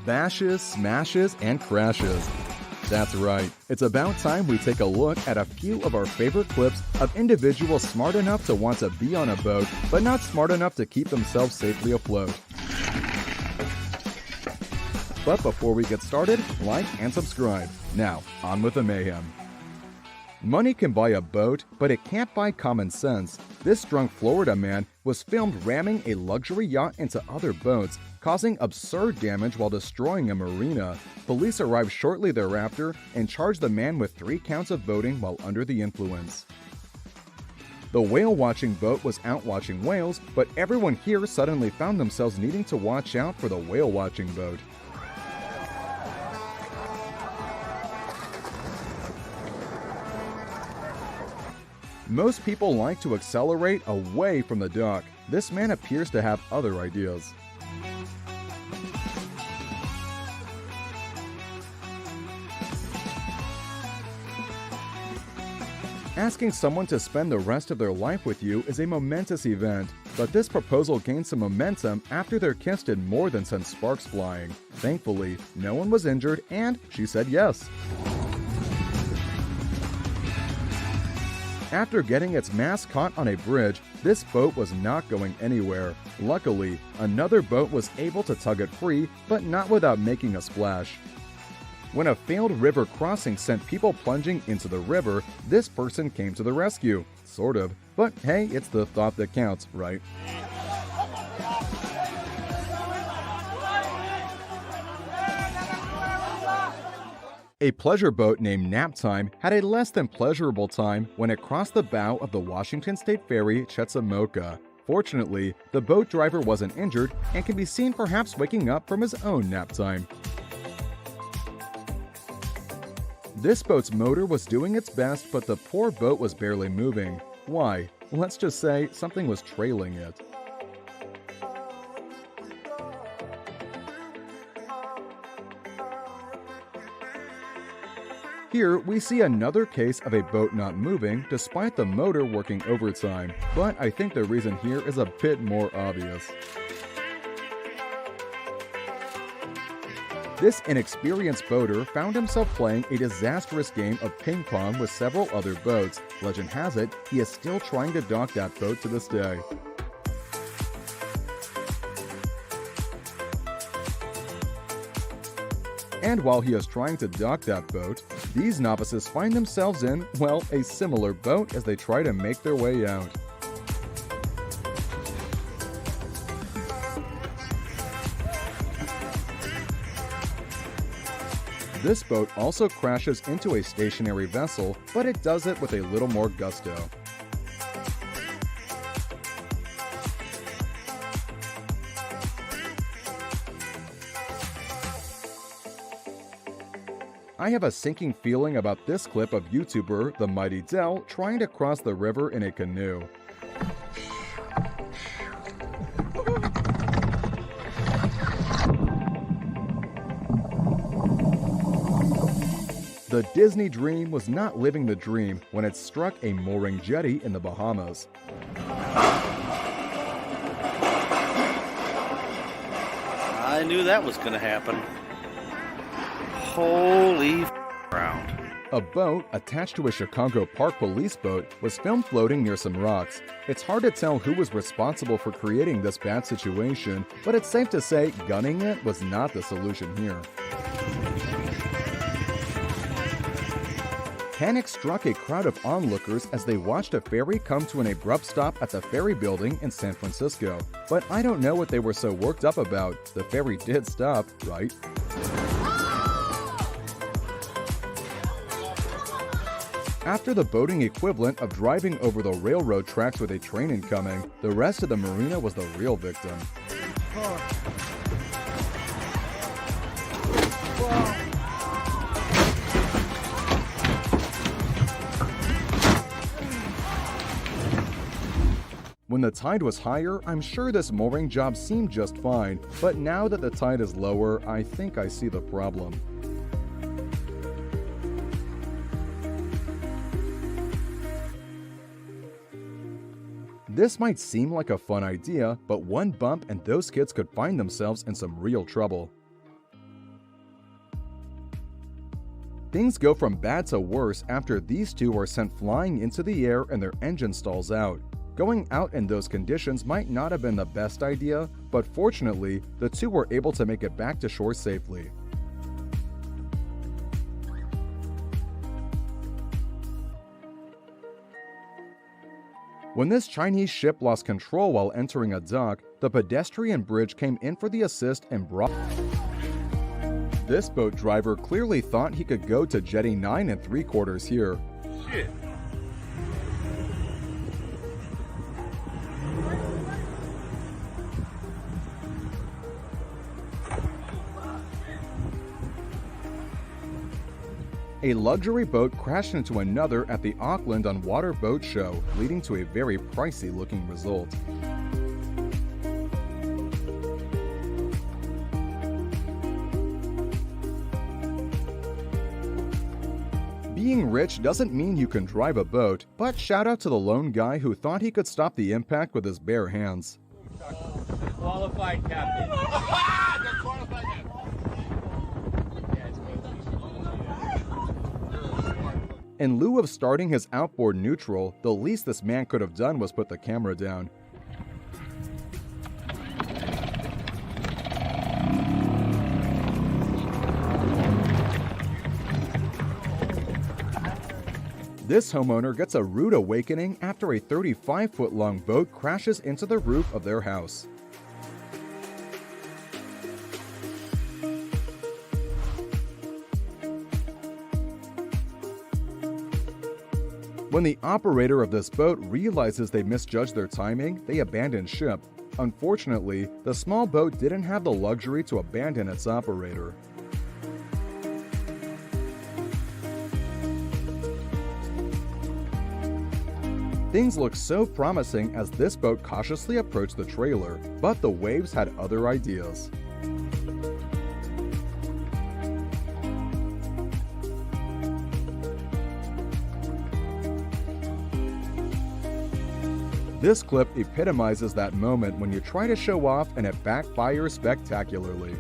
bashes, smashes, and crashes. That's right, it's about time we take a look at a few of our favorite clips of individuals smart enough to want to be on a boat, but not smart enough to keep themselves safely afloat. But before we get started, like and subscribe. Now, on with the mayhem. Money can buy a boat, but it can't buy common sense. This drunk Florida man was filmed ramming a luxury yacht into other boats, causing absurd damage while destroying a marina. Police arrived shortly thereafter and charged the man with 3 counts of boating while under the influence. The whale-watching boat was out watching whales, but everyone here suddenly found themselves needing to watch out for the whale-watching boat. Most people like to accelerate away from the dock. This man appears to have other ideas. Asking someone to spend the rest of their life with you is a momentous event, but this proposal gained some momentum after their kiss did more than send sparks flying. Thankfully, no one was injured and she said yes. After getting its mast caught on a bridge, this boat was not going anywhere. Luckily, another boat was able to tug it free, but not without making a splash. When a failed river crossing sent people plunging into the river, this person came to the rescue. Sort of. But hey, it's the thought that counts, right? A pleasure boat named Naptime had a less than pleasurable time when it crossed the bow of the Washington State ferry Chetzemoka. Fortunately, the boat driver wasn't injured and can be seen perhaps waking up from his own nap time. This boat's motor was doing its best, but the poor boat was barely moving. Why? Let's just say something was trailing it. Here, we see another case of a boat not moving despite the motor working overtime, but I think the reason here is a bit more obvious. This inexperienced boater found himself playing a disastrous game of ping pong with several other boats. Legend has it, he is still trying to dock that boat to this day. And while he is trying to dock that boat, these novices find themselves in, well, a similar boat as they try to make their way out. This boat also crashes into a stationary vessel, but it does it with a little more gusto. I have a sinking feeling about this clip of YouTuber The Mighty Dell trying to cross the river in a canoe. The Disney dream was not living the dream when it struck a mooring jetty in the Bahamas. I knew that was going to happen. Holy ground. A boat attached to a Chicago Park police boat was filmed floating near some rocks. It's hard to tell who was responsible for creating this bad situation, but it's safe to say gunning it was not the solution here. Panic struck a crowd of onlookers as they watched a ferry come to an abrupt stop at the ferry building in San Francisco. But I don't know what they were so worked up about. The ferry did stop, right? After the boating equivalent of driving over the railroad tracks with a train incoming, the rest of the marina was the real victim. When the tide was higher, I'm sure this mooring job seemed just fine, but now that the tide is lower, I think I see the problem. This might seem like a fun idea, but one bump and those kids could find themselves in some real trouble. Things go from bad to worse after these two are sent flying into the air and their engine stalls out. Going out in those conditions might not have been the best idea, but fortunately, the two were able to make it back to shore safely. When this Chinese ship lost control while entering a dock, the pedestrian bridge came in for the assist and brought. This boat driver clearly thought he could go to jetty 9 3/4 here. Shit. A luxury boat crashed into another at the Auckland on Water Boat Show, leading to a very pricey-looking result. Being rich doesn't mean you can drive a boat, but shout out to the lone guy who thought he could stop the impact with his bare hands. Qualified captain. In lieu of starting his outboard neutral, the least this man could have done was put the camera down. This homeowner gets a rude awakening after a 35-foot-long boat crashes into the roof of their house. When the operator of this boat realizes they misjudged their timing, they abandon ship. Unfortunately, the small boat didn't have the luxury to abandon its operator. Things looked so promising as this boat cautiously approached the trailer, but the waves had other ideas. This clip epitomizes that moment when you try to show off and it backfires spectacularly.